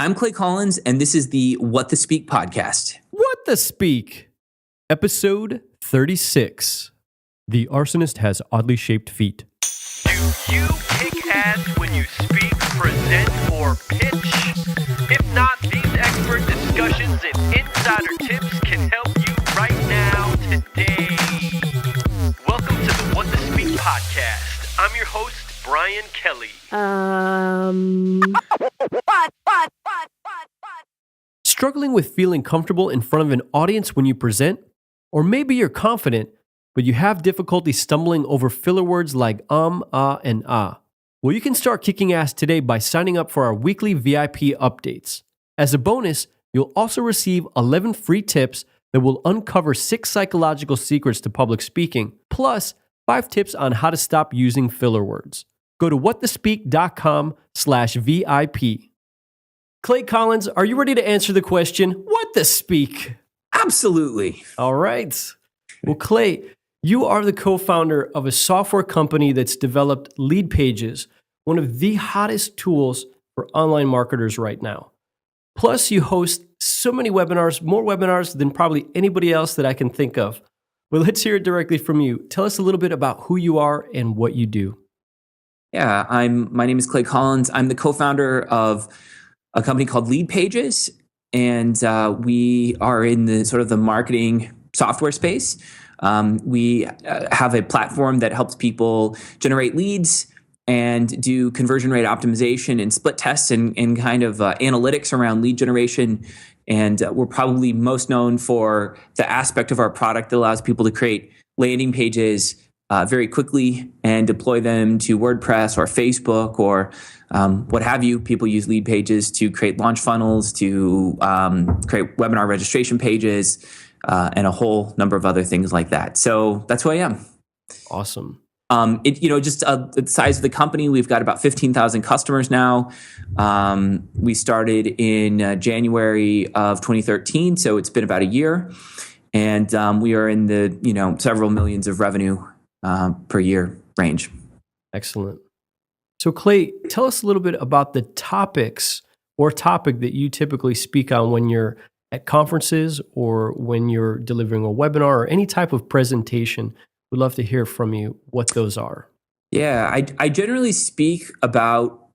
I'm Clay Collins, and this is the What the Speak podcast. What the Speak? Episode 36. The arsonist has oddly shaped feet. Do you kick ass when you speak, present, or pitch? If not, these expert discussions and insider tips can help you right now, today. Welcome to the What the Speak podcast. I'm your host, Brian Kelly. Struggling with feeling comfortable in front of an audience when you present? Or maybe you're confident, but you have difficulty stumbling over filler words like and ah. Well, you can start kicking ass today by signing up for our weekly VIP updates. As a bonus, you'll also receive 11 free tips that will uncover 6 psychological secrets to public speaking, plus 5 tips on how to stop using filler words. Go to whatthespeak.com/VIP. Clay Collins, are you ready to answer the question, what the speak? Absolutely. All right. Well, Clay, you are the co-founder of a software company that's developed Leadpages, one of the hottest tools for online marketers right now. Plus, you host so many webinars, more webinars than probably anybody else that I can think of. Well, let's hear it directly from you. Tell us a little bit about who you are and what you do. Yeah, my name is Clay Collins. I'm the co-founder of a company called Leadpages, and we are in the sort of the marketing software space. We have a platform that helps people generate leads and do conversion rate optimization and split tests and kind of analytics around lead generation. And we're probably most known for the aspect of our product that allows people to create landing pages very quickly and deploy them to WordPress or Facebook or what have you. People use Leadpages to create launch funnels, to create webinar registration pages, and a whole number of other things like that. So that's who I am. Awesome. The size of the company, we've got about 15,000 customers now. We started in January of 2013, so it's been about a year. And we are in the, several millions of revenue per year range. Excellent. So Clay, tell us a little bit about the topics or topic that you typically speak on when you're at conferences or when you're delivering a webinar or any type of presentation. We'd love to hear from you what those are. Yeah, I generally speak about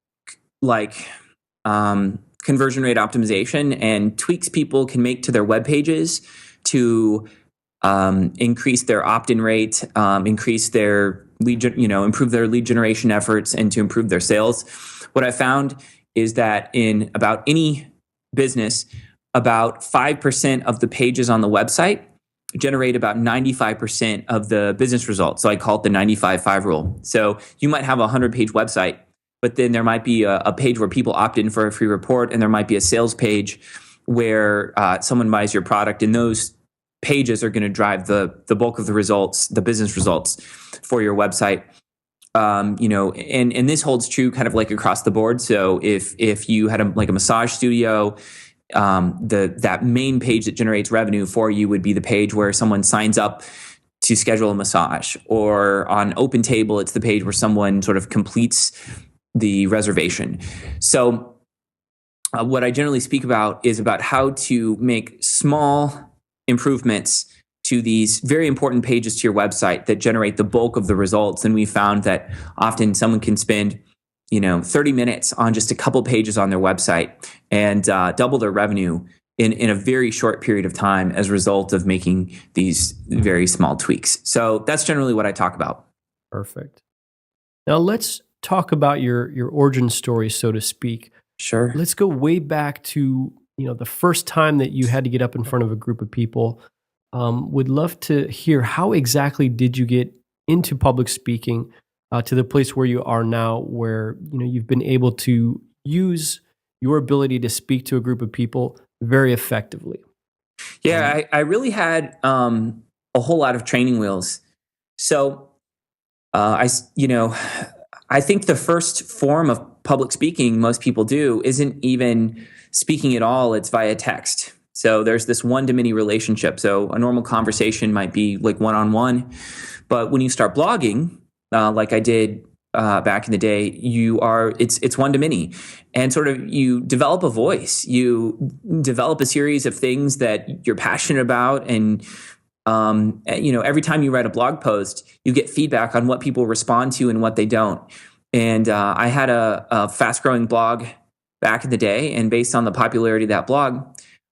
conversion rate optimization and tweaks people can make to their web pages to increase their opt-in rate, increase their improve their lead generation efforts, and to improve their sales. What I found is that in about any business, about 5% of the pages on the website generate about 95% of the business results. So I call it the 95-5 rule. So you might have a 100-page website, but then there might be a page where people opt in for a free report, and there might be a sales page where someone buys your product, and those pages are going to drive the bulk of the results, the business results for your website. And this holds true kind of like across the board. So if you had a massage studio, that main page that generates revenue for you would be the page where someone signs up to schedule a massage, or on OpenTable, it's the page where someone sort of completes the reservation. So what I generally speak about is about how to make small improvements to these very important pages to your website that generate the bulk of the results. And we found that often someone can spend 30 minutes on just a couple pages on their website and double their revenue in a very short period of time as a result of making these very small tweaks. So that's generally what I talk about. Perfect. Now let's talk about your origin story, so to speak. Sure. Let's go way back to the first time that you had to get up in front of a group of people. Would love to hear, how exactly did you get into public speaking to the place where you are now, where you've been able to use your ability to speak to a group of people very effectively? Yeah, I really had a whole lot of training wheels. So I think the first form of public speaking most people do isn't even speaking at all. It's via text. So there's this one-to-many relationship. So a normal conversation might be like one-on-one. But when you start blogging, like I did back in the day, it's one to many, and sort of you develop a voice, you develop a series of things that you're passionate about, and every time you write a blog post, you get feedback on what people respond to and what they don't. And I had a fast-growing blog back in the day, and based on the popularity of that blog,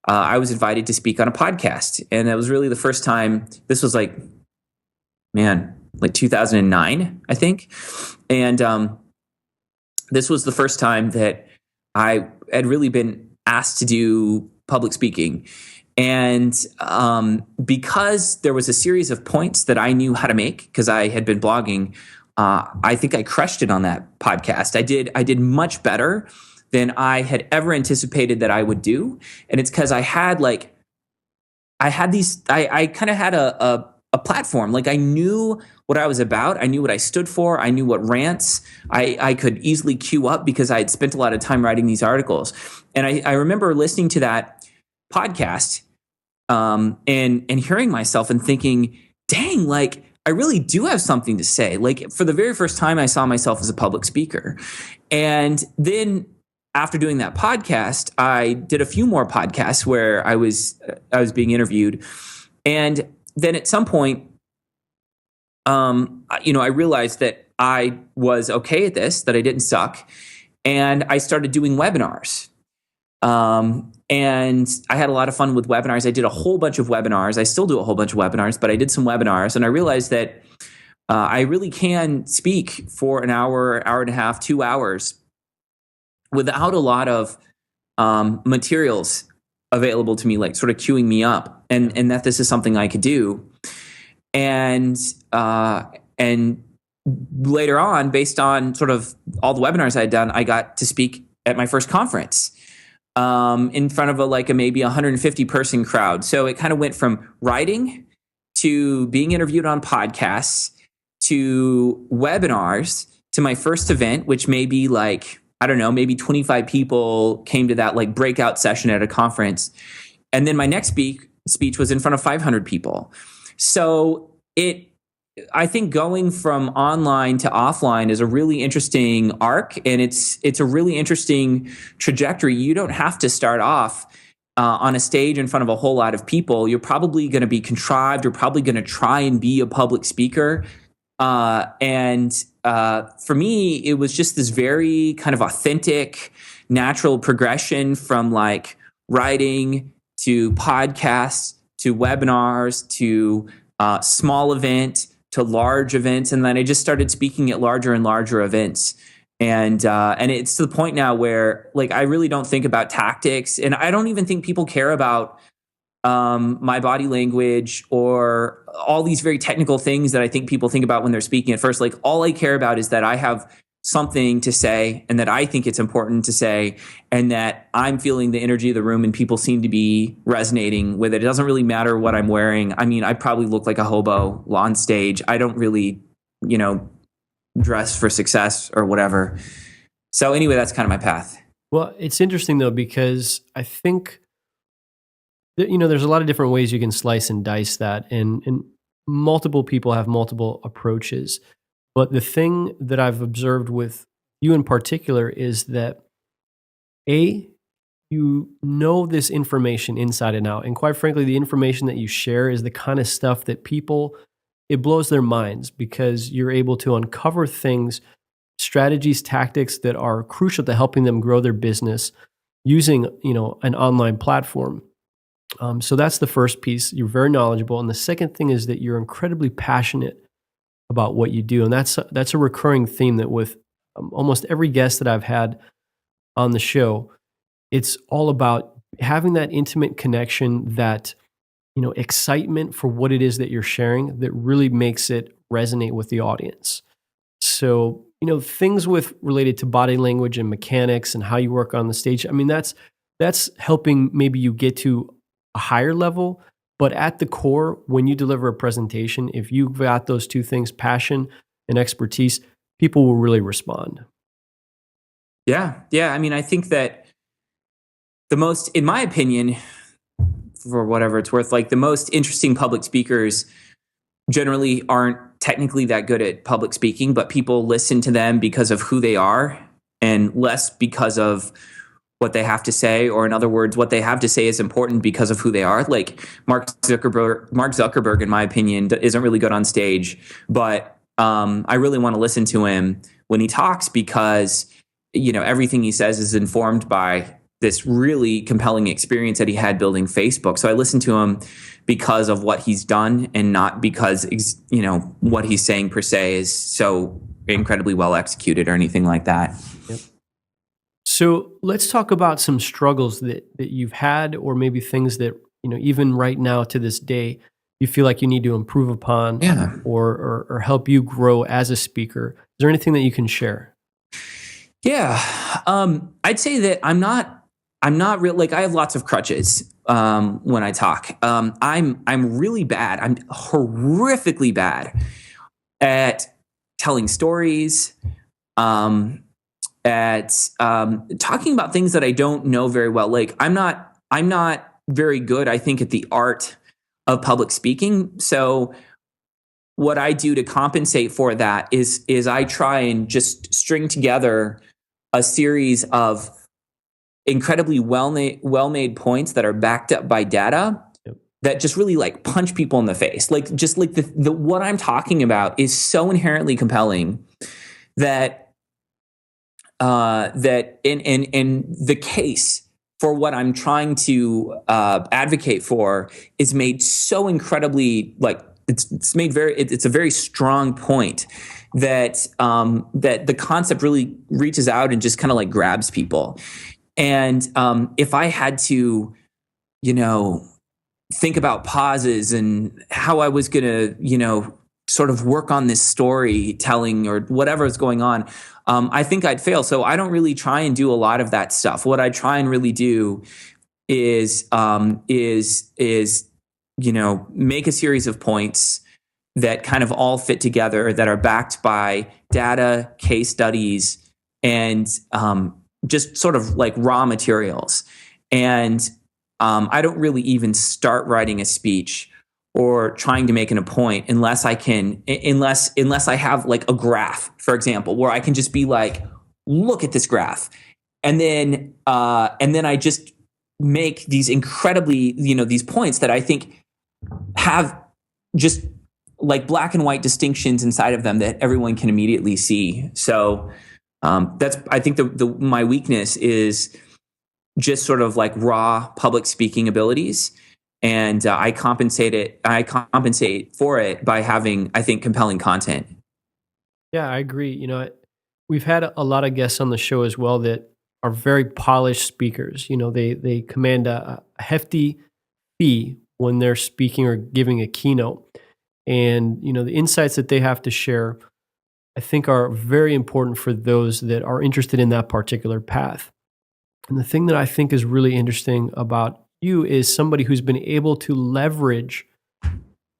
I was invited to speak on a podcast, and that was really the first time. This was like 2009, I think. And this was the first time that I had really been asked to do public speaking. And because there was a series of points that I knew how to make because I had been blogging, I think I crushed it on that podcast. I did much better than I had ever anticipated that I would do. And it's because I kind of had a platform. Like, I knew what I was about. I knew what I stood for. I knew what rants I could easily queue up because I had spent a lot of time writing these articles. And I remember listening to that podcast and hearing myself and thinking, dang, like, I really do have something to say. Like, for the very first time, I saw myself as a public speaker. And then after doing that podcast, I did a few more podcasts where I was being interviewed. And then at some point, I realized that I was okay at this, that I didn't suck. And I started doing webinars. And I had a lot of fun with webinars. I did a whole bunch of webinars. I still do a whole bunch of webinars, but I did some webinars. And I realized that I really can speak for an hour, hour and a half, 2 hours without a lot of materials available to me, like sort of queuing me up, and that this is something I could do. And later on, based on sort of all the webinars I had done, I got to speak at my first conference in front of a maybe 150 person crowd. So it kind of went from writing to being interviewed on podcasts to webinars to my first event, which may be maybe 25 people came to that breakout session at a conference. And then my next speech was in front of 500 people. So I think going from online to offline is a really interesting arc, and it's a really interesting trajectory. You don't have to start off on a stage in front of a whole lot of people. You're probably going to be contrived. You're probably going to try and be a public speaker. And for me, it was just this very kind of authentic, natural progression from writing to podcasts to webinars to small event to large events, and then I just started speaking at larger and larger events, and it's to the point now where I really don't think about tactics, and I don't even think people care about my body language or all these very technical things that I think people think about when they're speaking at first. All I care about is that I have something to say, and that I think it's important to say, and that I'm feeling the energy of the room and people seem to be resonating with it. It doesn't really matter what I'm wearing. I mean, I probably look like a hobo on stage. I don't really, dress for success or whatever. So anyway, that's kind of my path. Well, it's interesting though, because I think there's a lot of different ways you can slice and dice that, and multiple people have multiple approaches. But the thing that I've observed with you in particular is that, you know this information inside and out. And quite frankly, the information that you share is the kind of stuff that it blows their minds, because you're able to uncover things, strategies, tactics that are crucial to helping them grow their business using, an online platform. So that's the first piece. You're very knowledgeable. And the second thing is that you're incredibly passionate about what you do. And that's a recurring theme that with almost every guest that I've had on the show, it's all about having that intimate connection, that, excitement for what it is that you're sharing that really makes it resonate with the audience. So, things related to body language and mechanics and how you work on the stage, I mean, that's helping maybe you get to a higher level. But at the core, when you deliver a presentation, if you've got those two things, passion and expertise, people will really respond. Yeah. I mean, I think that the most, in my opinion, for whatever it's worth, the most interesting public speakers generally aren't technically that good at public speaking, but people listen to them because of who they are and less because of what they have to say, or in other words, what they have to say is important because of who they are. Like Mark Zuckerberg, in my opinion, isn't really good on stage, but I really want to listen to him when he talks because, everything he says is informed by this really compelling experience that he had building Facebook. So I listen to him because of what he's done and not because, what he's saying per se is so incredibly well executed or anything like that. Yep. So let's talk about some struggles that you've had, or maybe things that, even right now to this day, you feel like you need to improve upon, Yeah. or help you grow as a speaker. Is there anything that you can share? Yeah. I'd say that I'm not real. Like I have lots of crutches when I talk. I'm really bad. I'm horrifically bad at telling stories, at talking about things that I don't know very well. Like I'm not very good, I think, at the art of public speaking. So what I do to compensate for that is I try and just string together a series of incredibly well-made points that are backed up by data. Yep. That just really like punch people in the face. Like just like the what I'm talking about is so inherently compelling that in the case for what I'm trying to advocate for is made so incredibly like it's made very it's a very strong point that that the concept really reaches out and just kind of like grabs people. And if I had to, think about pauses and how I was going to, sort of work on this storytelling or whatever is going on, I think I'd fail. So I don't really try and do a lot of that stuff. What I try and really do is make a series of points that kind of all fit together, that are backed by data, case studies, and just sort of like raw materials. And I don't really even start writing a speech or trying to make a point unless I have like a graph, for example, where I can just be like, look at this graph. And then I just make these incredibly, these points that I think have just like black and white distinctions inside of them that everyone can immediately see. So that's, I think my weakness is just sort of like raw public speaking abilities. And I compensate for it by having, I think, compelling content. Yeah, I agree. We've had a lot of guests on the show as well that are very polished speakers. They command a hefty fee when they're speaking or giving a keynote. And, the insights that they have to share, I think, are very important for those that are interested in that particular path. And the thing that I think is really interesting about you is somebody who's been able to leverage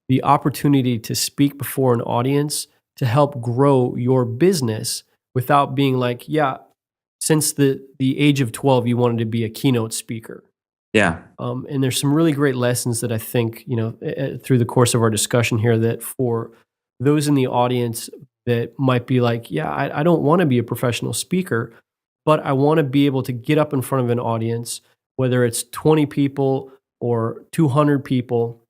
the opportunity to speak before an audience to help grow your business without being like, yeah, since the age of 12, you wanted to be a keynote speaker. Yeah. And there's some really great lessons that I think, through the course of our discussion here, that for those in the audience that might be like, yeah, I don't want to be a professional speaker, but I want to be able to get up in front of an audience, whether it's 20 people or 200 people,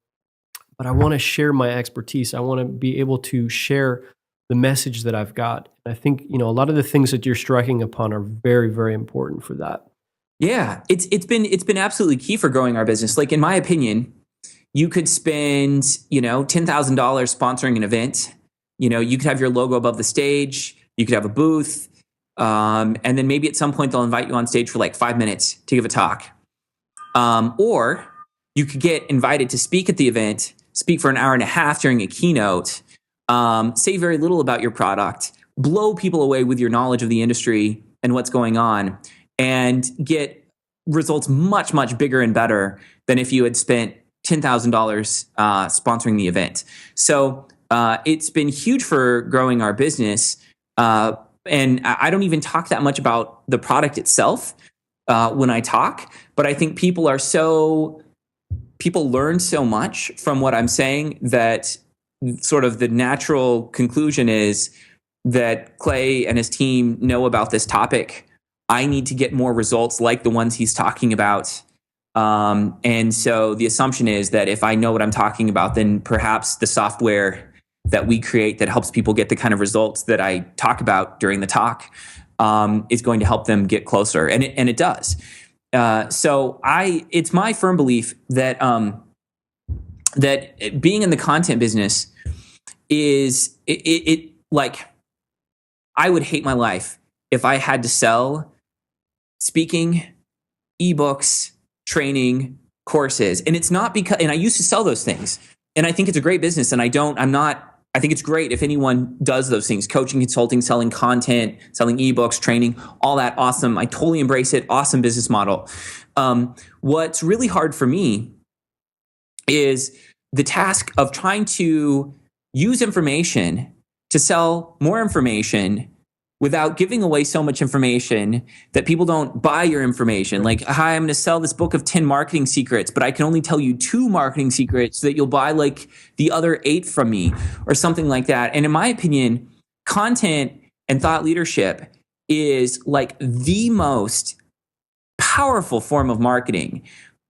but I want to share my expertise. I want to be able to share the message that I've got. I think, a lot of the things that you're striking upon are very, very important for that. Yeah, it's been absolutely key for growing our business. Like in my opinion, you could spend, $10,000 sponsoring an event. You could have your logo above the stage. You could have a booth. And then maybe at some point they'll invite you on stage for like 5 minutes to give a talk. Or you could get invited to speak at the event, speak for an hour and a half during a keynote, say very little about your product, blow people away with your knowledge of the industry and what's going on, and get results much, much bigger and better than if you had spent $10,000 sponsoring the event. So it's been huge for growing our business. And I don't even talk that much about the product itself when I talk, but I think people learn so much from what I'm saying that sort of the natural conclusion is that Clay and his team know about this topic. I need to get more results like the ones he's talking about. And so the assumption is that if I know what I'm talking about, then perhaps the software that we create that helps people get the kind of results that I talk about during the talk is going to help them get closer. And it does. So it's my firm belief that that being in the content business is it like, I would hate my life if I had to sell speaking, ebooks, training, courses. And it's not because, and I used to sell those things, and I think it's a great business. And I think it's great if anyone does those things: coaching, consulting, selling content, selling ebooks, training, all that. Awesome. I totally embrace it. Awesome business model. What's really hard for me is the task of trying to use information to sell more information without giving away so much information that people don't buy your information. Like, hi, I'm going to sell this book of 10 marketing secrets, but I can only tell you 2 marketing secrets so that you'll buy like the other 8 from me or something like that. And in my opinion, content and thought leadership is like the most powerful form of marketing.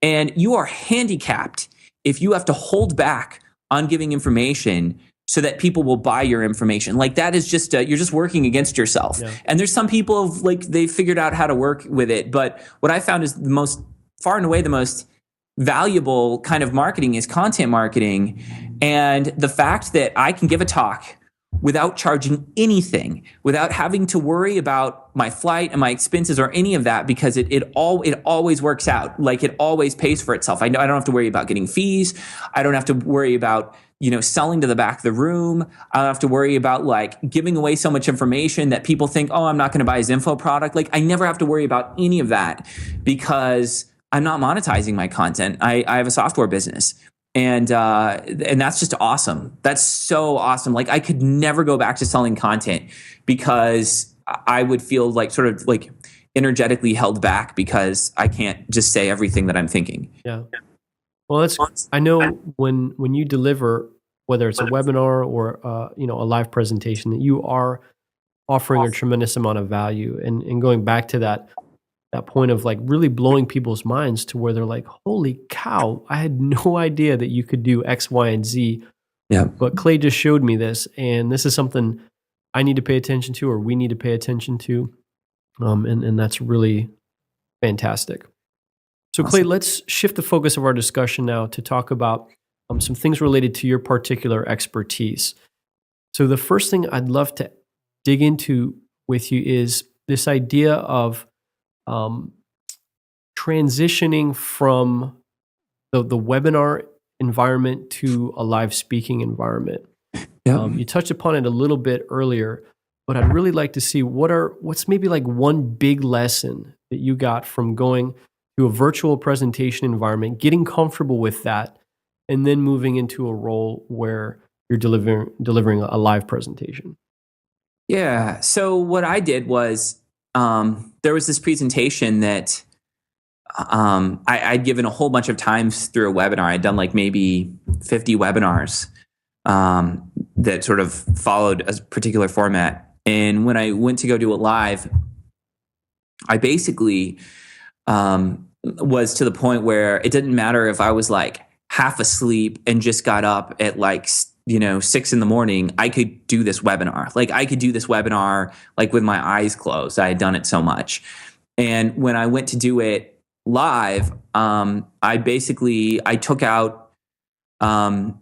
And you are handicapped if you have to hold back on giving information so that people will buy your information. Like, that is just, you're just working against yourself. Yeah. And there's some people, like, they've figured out how to work with it. But what I found is far and away the most valuable kind of marketing is content marketing. And the fact that I can give a talk without charging anything, without having to worry about my flight and my expenses or any of that, because it always works out. Like, it always pays for itself. I don't have to worry about getting fees. I don't have to worry about, selling to the back of the room. I don't have to worry about like giving away so much information that people think, oh, I'm not going to buy his info product. Like, I never have to worry about any of that because I'm not monetizing my content. I have a software business. And that's just awesome. That's so awesome. Like, I could never go back to selling content because I would feel like sort of like energetically held back because I can't just say everything that I'm thinking. Yeah. Well, I know when you deliver, whether it's a webinar or a live presentation, that you are offering a tremendous amount of value. And going back to that point of like really blowing people's minds to where they're like, holy cow, I had no idea that you could do X, Y, and Z. Yeah. But Clay just showed me this, and this is something I need to pay attention to, or we need to pay attention to. And that's really fantastic. So Clay, Awesome. let's shift the focus of our discussion now to talk about some things related to your particular expertise. So the first thing I'd love to dig into with you is this idea of transitioning from the webinar environment to a live speaking environment. Yeah. You touched upon it a little bit earlier, but I'd really like to see what's maybe like one big lesson that you got from going to a virtual presentation environment, getting comfortable with that, and then moving into a role where you're delivering a live presentation. Yeah. So what I did was there was this presentation that I'd given a whole bunch of times through a webinar. I'd done like maybe 50 webinars that sort of followed a particular format. And when I went to go do it live, I basically was to the point where it didn't matter if I was like half asleep and just got up at like 6 a.m. I could do this webinar. Like, I could do this webinar like with my eyes closed. I had done it so much. And when I went to do it live, I took out I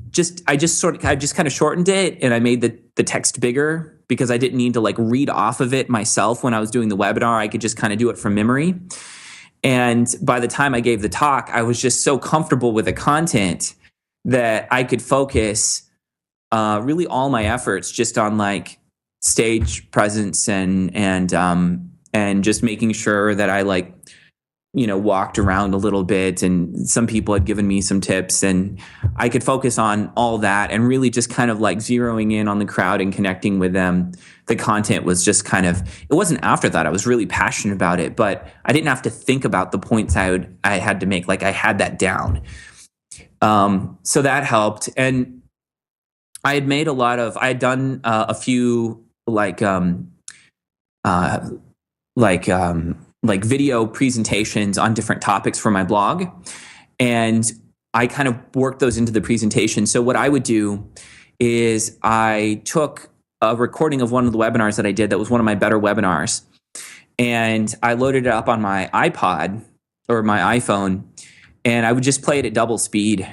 just kind of shortened it, and I made the text bigger because I didn't need to like read off of it myself when I was doing the webinar. I could just kind of do it from memory. And by the time I gave the talk, I was just so comfortable with the content that I could focus really all my efforts just on like stage presence and just making sure that I like, walked around a little bit, and some people had given me some tips, and I could focus on all that and really just kind of like zeroing in on the crowd and connecting with them. The content was just kind of, it wasn't after that. I was really passionate about it, but I didn't have to think about the points I had to make. Like, I had that down. So that helped. And I had done a few uh, like video presentations on different topics for my blog. And I kind of worked those into the presentation. So what I would do is I took a recording of one of the webinars that I did that was one of my better webinars, and I loaded it up on my iPod or my iPhone, and I would just play it at double speed.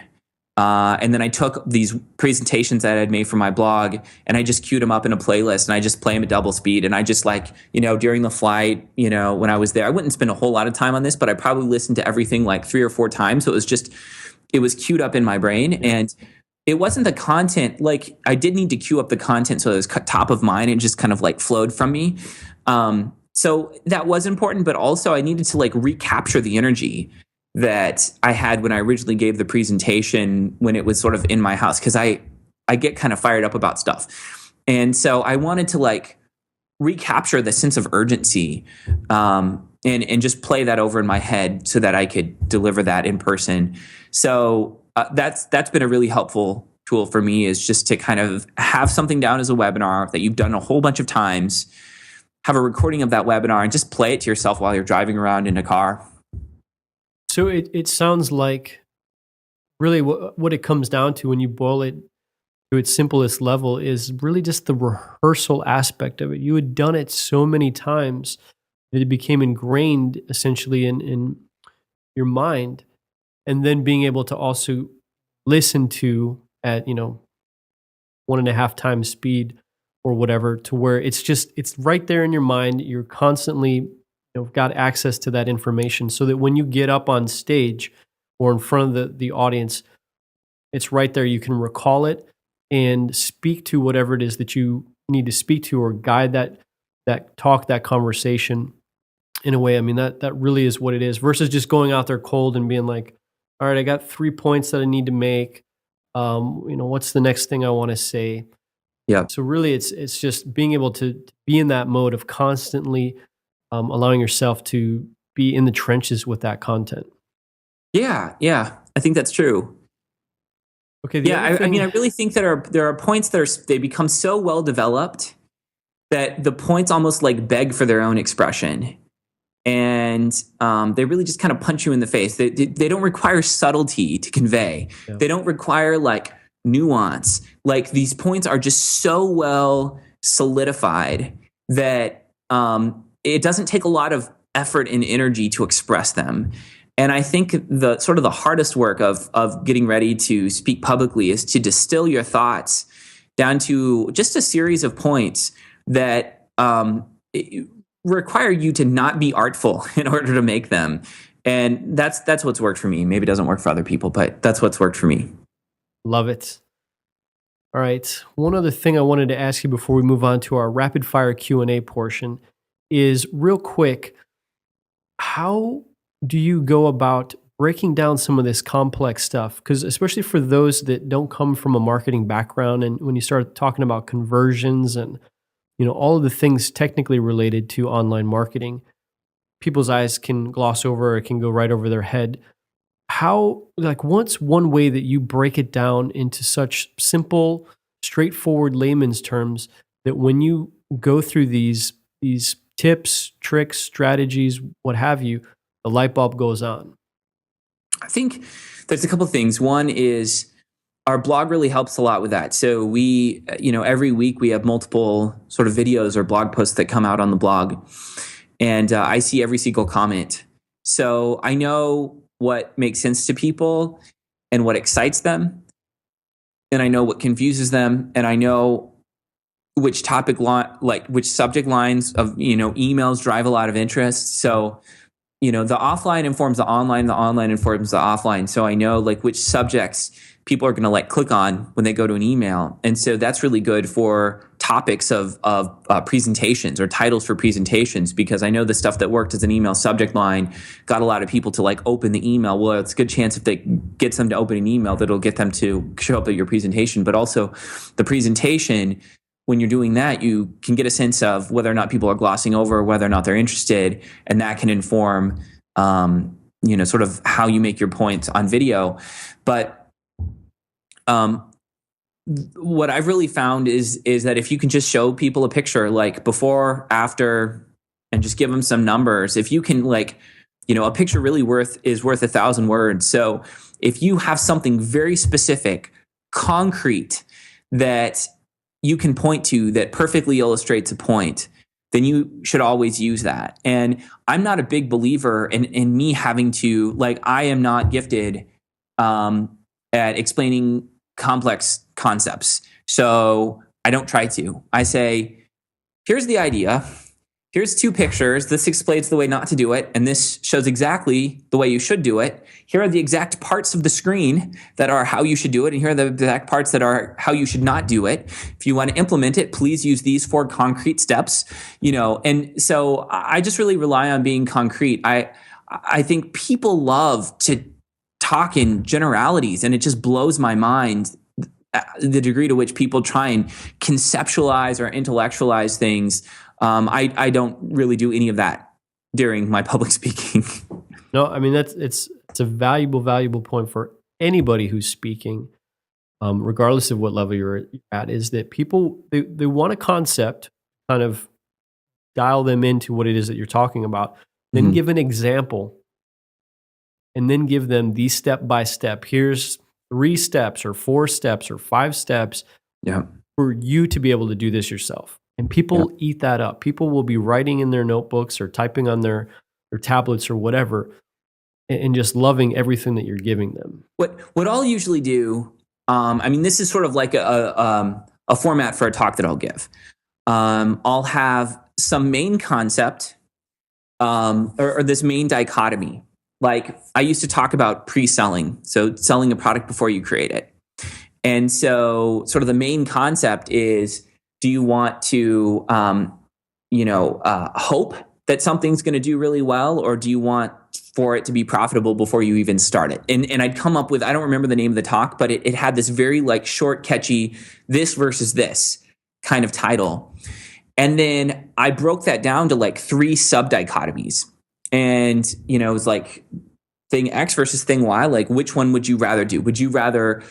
And then I took these presentations that I had made for my blog, and I just queued them up in a playlist, and I just play them at double speed. And I just during the flight, when I was there, I wouldn't spend a whole lot of time on this, but I probably listened to everything like 3 or 4 times. So it was queued up in my brain. And it wasn't the content. Like, I did need to queue up the content so it was top of mind and just kind of like flowed from me. So that was important, but also I needed to like recapture the energy that I had when I originally gave the presentation when it was sort of in my house, because I get kind of fired up about stuff. And so I wanted to like recapture the sense of urgency, and just play that over in my head so that I could deliver that in person. So that's been a really helpful tool for me, is just to kind of have something down as a webinar that you've done a whole bunch of times, have a recording of that webinar, and just play it to yourself while you're driving around in a car. So it sounds like really what it comes down to when you boil it to its simplest level is really just the rehearsal aspect of it. You had done it so many times that it became ingrained essentially in your mind, and then being able to also listen to at 1.5 times speed or whatever, to where it's right there in your mind. You're constantly got access to that information, so that when you get up on stage or in front of the audience, it's right there. You can recall it and speak to whatever it is that you need to speak to, or guide that talk, that conversation in a way. I mean, that really is what it is, versus just going out there cold and being like, all right, I got 3 points that I need to make. What's the next thing I want to say? Yeah. So really it's just being able to be in that mode of constantly allowing yourself to be in the trenches with that content. Yeah. I think that's true. Okay. I mean, I really think that there are points that they become so well developed that the points almost like beg for their own expression, and they really just kind of punch you in the face. They don't require subtlety to convey. Yeah. They don't require like nuance. Like, these points are just so well solidified that it doesn't take a lot of effort and energy to express them. And I think the sort of the hardest work of getting ready to speak publicly is to distill your thoughts down to just a series of points that require you to not be artful in order to make them. And that's what's worked for me. Maybe it doesn't work for other people, but that's what's worked for me. Love it. All right. One other thing I wanted to ask you before we move on to our rapid fire Q&A portion is, real quick, how do you go about breaking down some of this complex stuff? Because especially for those that don't come from a marketing background, and when you start talking about conversions and all of the things technically related to online marketing, people's eyes can gloss over, or it can go right over their head. How, what's one way that you break it down into such simple, straightforward layman's terms that when you go through these tips, tricks, strategies, what have you, the light bulb goes on? I think there's a couple of things. One is our blog really helps a lot with that. So we, every week we have multiple sort of videos or blog posts that come out on the blog, and I see every single comment. So I know what makes sense to people and what excites them, and I know what confuses them, and I know which which subject lines of emails drive a lot of interest. So the offline informs the online informs the offline. So I know like which subjects people are going to like click on when they go to an email, and so that's really good for topics of presentations or titles for presentations, because I know the stuff that worked as an email subject line got a lot of people to like open the email. Well, it's a good chance if they gets them to open an email that it'll get them to show up at your presentation. But also the presentation, when you're doing that, you can get a sense of whether or not people are glossing over, whether or not they're interested, and that can inform sort of how you make your points on video. But what I've really found is that if you can just show people a picture, like before, after, and just give them some numbers, if you can, like, a picture really is worth 1,000 words. So if you have something very specific, concrete, that you can point to that perfectly illustrates a point, then you should always use that. And I'm not a big believer in me having to, like, I am not gifted at explaining complex concepts. So I don't try to. I say, here's the idea. Here's 2 pictures. This explains the way not to do it. And this shows exactly the way you should do it. Here are the exact parts of the screen that are how you should do it. And here are the exact parts that are how you should not do it. If you want to implement it, please use these 4 concrete steps, And so I just really rely on being concrete. I think people love to talk in generalities, and it just blows my mind the degree to which people try and conceptualize or intellectualize things. I don't really do any of that during my public speaking. No, I mean, it's a valuable point for anybody who's speaking, regardless of what level you're at, is that people, they want a concept, kind of dial them into what it is that you're talking about, then give an example, and then give them the step-by-step. Here's 3 steps or 4 steps or 5 steps for you to be able to do this yourself. And people eat that up. People will be writing in their notebooks or typing on their tablets or whatever, and just loving everything that you're giving them. What I'll usually do, this is sort of like a format for a talk that I'll give. I'll have some main concept or this main dichotomy. Like, I used to talk about pre-selling, so selling a product before you create it. And so sort of the main concept is, do you want to, hope that something's going to do really well, or do you want for it to be profitable before you even start it? And I'd come up with, I don't remember the name of the talk, but it had this very, like, short, catchy, this versus this kind of title. And then I broke that down to like 3 sub-dichotomies. And, it was like thing X versus thing Y, like, which one would you rather do? Would you rather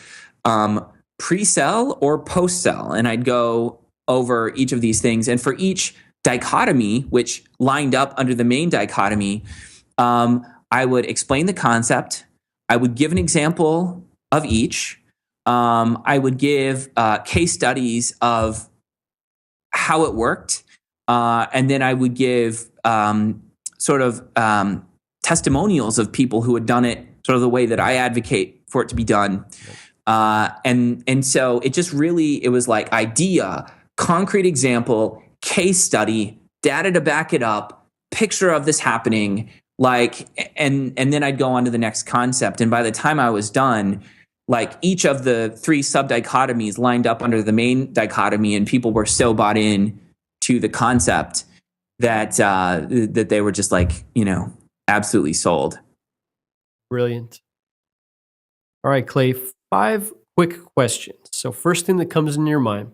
pre-sell or post-sell? And I'd go over each of these things. And for each dichotomy, which lined up under the main dichotomy, I would explain the concept. I would give an example of each. I would give case studies of how it worked. And then I would give testimonials of people who had done it sort of the way that I advocate for it to be done. And so it just really, it was like idea, concrete example, case study, data to back it up, picture of this happening, like, and then I'd go on to the next concept. And by the time I was done, like, each of the 3 sub-dichotomies lined up under the main dichotomy, and people were so bought in to the concept that that they were just like, absolutely sold. Brilliant. All right, Clay, 5 quick questions. So first thing that comes into your mind,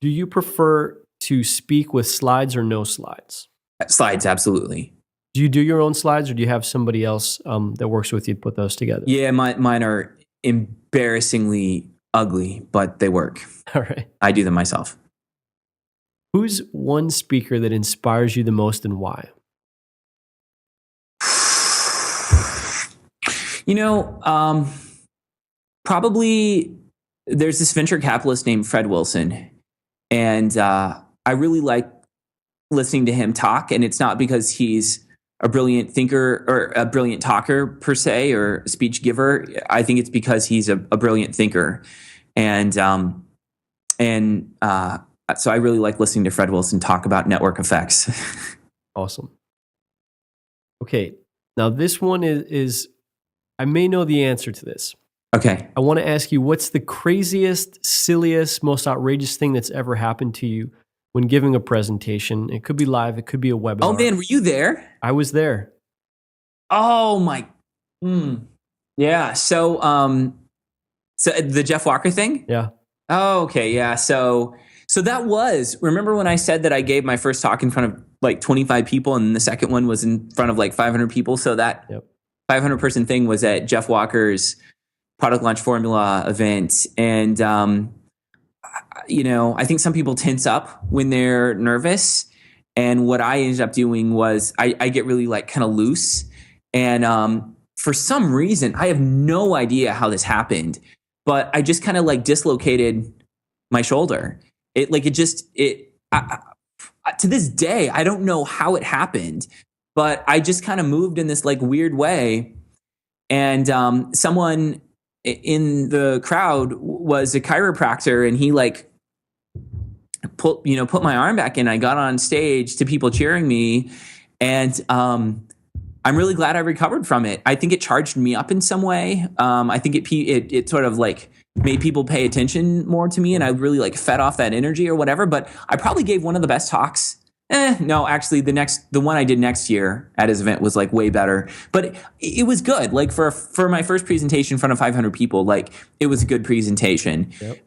do you prefer to speak with slides or no slides? Slides, absolutely. Do you do your own slides, or do you have somebody else that works with you to put those together? Yeah, mine are embarrassingly ugly, but they work. All right. I do them myself. Who's one speaker that inspires you the most, and why? Probably there's this venture capitalist named Fred Wilson, and I really like listening to him talk. And it's not because he's a brilliant thinker or a brilliant talker per se, or a speech giver. I think it's because he's a brilliant thinker, and so I really like listening to Fred Wilson talk about network effects. Awesome. Okay, now this one is I may know the answer to this. Okay. I want to ask you, what's the craziest, silliest, most outrageous thing that's ever happened to you when giving a presentation? It could be live, it could be a webinar. Oh man, were you there? I was there. Oh my. Yeah. So the Jeff Walker thing? Yeah. Oh, okay. Yeah. So that was, remember when I said that I gave my first talk in front of like 25 people, and the second one was in front of like 500 people? So that 500 person thing was at Jeff Walker's product launch formula event. And, I think some people tense up when they're nervous. And what I ended up doing was I get really like kind of loose. And for some reason, I have no idea how this happened, but I just kind of like dislocated my shoulder. To this day, I don't know how it happened, but I just kind of moved in this like weird way. And someone in the crowd was a chiropractor, and he like put my arm back in. I got on stage to people cheering me, and I'm really glad I recovered from it. I think it charged me up in some way. I think it sort of like made people pay attention more to me, and I really like fed off that energy or whatever. But I probably gave one of the best talks. No, actually the one I did next year at his event was like way better, but it was good. Like for my first presentation in front of 500 people, like it was a good presentation. Yep.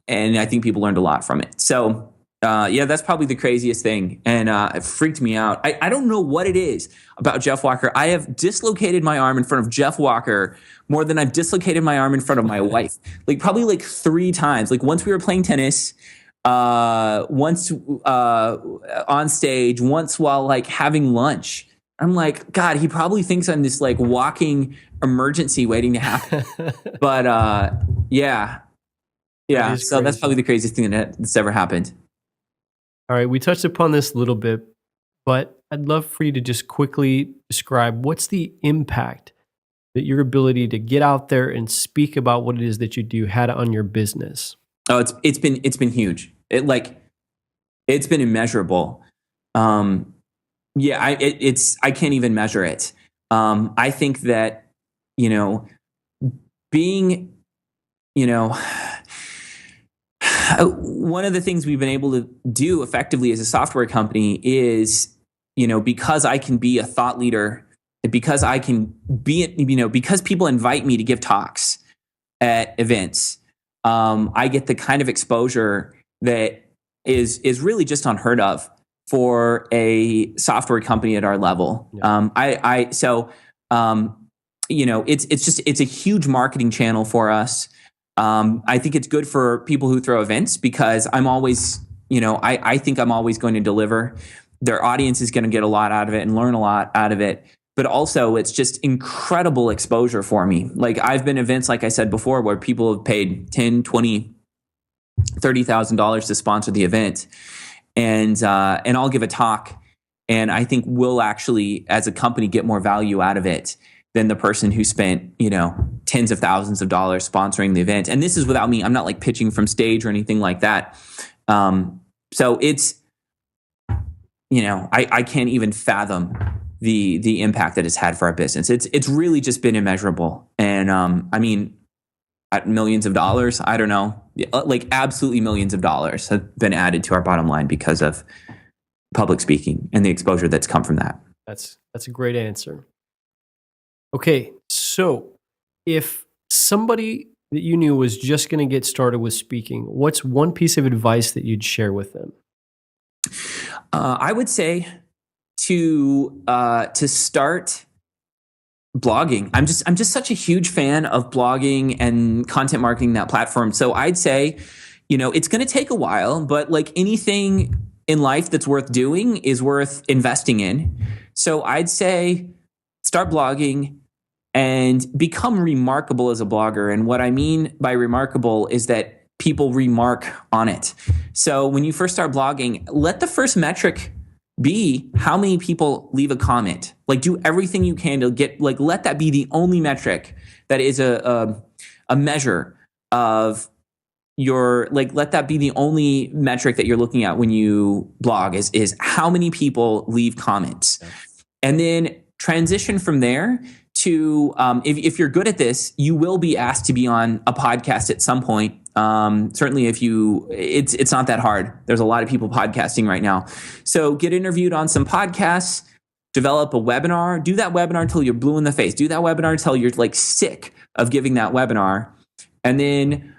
And I think people learned a lot from it. So, that's probably the craziest thing. And it freaked me out. I don't know what it is about Jeff Walker. I have dislocated my arm in front of Jeff Walker more than I've dislocated my arm in front of my wife. Like probably like 3 times. Like once we were playing tennis, once on stage, once while like having lunch. I'm like, God, he probably thinks I'm this like walking emergency waiting to happen. But yeah. So that's probably the craziest thing that's ever happened. All right, we touched upon this a little bit, but I'd love for you to just quickly describe what's the impact that your ability to get out there and speak about what it is that you do had on your business. Oh, it's been huge. It's been immeasurable. I can't even measure it. I think that, being, one of the things we've been able to do effectively as a software company is, because I can be a thought leader, because I can be, because people invite me to give talks at events, I get the kind of exposure that is really just unheard of for a software company at our level. Yeah. It's a huge marketing channel for us. I think it's good for people who throw events because I'm always, I think I'm always going to deliver. Their audience is going to get a lot out of it and learn a lot out of it. But also it's just incredible exposure for me. Like I've been events, like I said before, where people have paid $10, $20, $30,000 to sponsor the event. And I'll give a talk, and I think we'll actually, as a company, get more value out of it than the person who spent, tens of thousands of dollars sponsoring the event. And this is without me. I'm not like pitching from stage or anything like that. So it's, I can't even fathom the impact that it's had for our business. It's really just been immeasurable. And at millions of dollars, I don't know, like absolutely millions of dollars have been added to our bottom line because of public speaking and the exposure that's come from that. That's a great answer. Okay, so if somebody that you knew was just going to get started with speaking, what's one piece of advice that you'd share with them? I would say to start blogging. I'm just such a huge fan of blogging and content marketing, that platform. So I'd say, it's going to take a while, but like anything in life that's worth doing is worth investing in. So I'd say start blogging and become remarkable as a blogger. And what I mean by remarkable is that people remark on it. So when you first start blogging, let the first metric be how many people leave a comment. Like do everything you can to get, like, let that be the only metric that is a measure of your, like, let that be the only metric that you're looking at when you blog is how many people leave comments. Yeah. And then transition from there to, if you're good at this, you will be asked to be on a podcast at some point. Certainly it's not that hard. There's a lot of people podcasting right now. So get interviewed on some podcasts, develop a webinar, do that webinar until you're blue in the face, do that webinar until you're like sick of giving that webinar, and then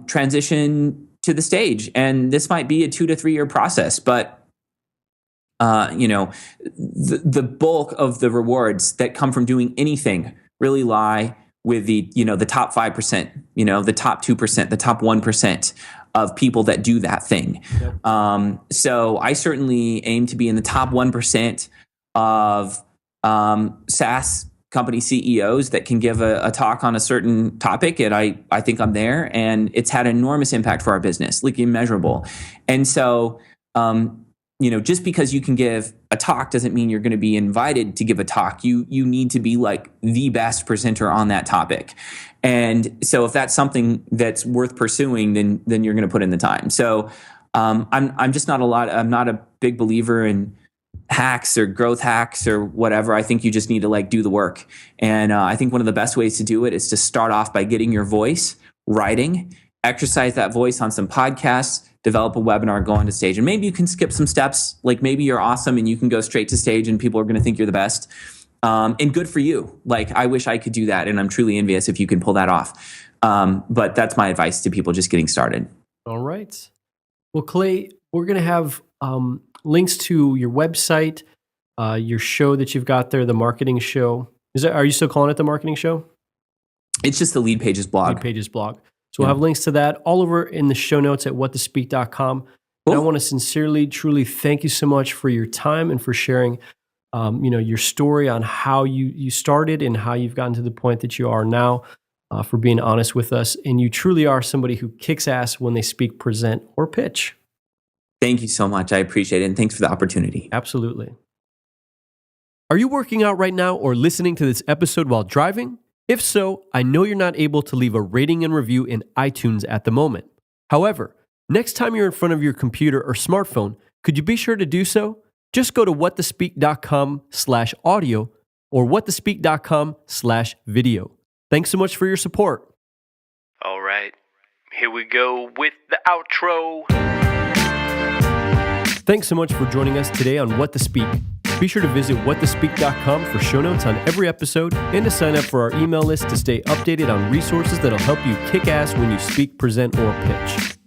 transition to the stage. And this might be a 2 to 3 year process, but the bulk of the rewards that come from doing anything really lie with the top 5%, the top 2%, the top 1% of people that do that thing. Yep. So I certainly aim to be in the top 1% of SaaS company CEOs that can give a talk on a certain topic. And I think I'm there, and it's had enormous impact for our business, like immeasurable. And so, just because you can give a talk doesn't mean you're going to be invited to give a talk. You need to be like the best presenter on that topic. And so if that's something that's worth pursuing, then you're going to put in the time. So I'm just not I'm not a big believer in hacks or growth hacks or whatever. I think you just need to do the work. And I think one of the best ways to do it is to start off by getting your voice, writing, exercise that voice on some podcasts, develop a webinar, go on to stage. And maybe you can skip some steps. Like maybe you're awesome and you can go straight to stage and people are going to think you're the best. And good for you. I wish I could do that. And I'm truly envious if you can pull that off. But that's my advice to people just getting started. All right. Well, Clay, we're going to have links to your website, your show that you've got there, the marketing show. Are you still calling it the marketing show? It's just the Leadpages blog. Leadpages blog. So we'll have links to that all over in the show notes at whattospeak.com. Cool. And I want to sincerely, truly thank you so much for your time and for sharing, your story on how you started and how you've gotten to the point that you are now, for being honest with us. And you truly are somebody who kicks ass when they speak, present, or pitch. Thank you so much. I appreciate it. And thanks for the opportunity. Absolutely. Are you working out right now or listening to this episode while driving? If so, I know you're not able to leave a rating and review in iTunes at the moment. However, next time you're in front of your computer or smartphone, could you be sure to do so? Just go to whattospeak.com/audio or whattospeak.com/video. Thanks so much for your support. All right, here we go with the outro. Thanks so much for joining us today on What to Speak. Be sure to visit whattospeak.com for show notes on every episode and to sign up for our email list to stay updated on resources that'll help you kick ass when you speak, present, or pitch.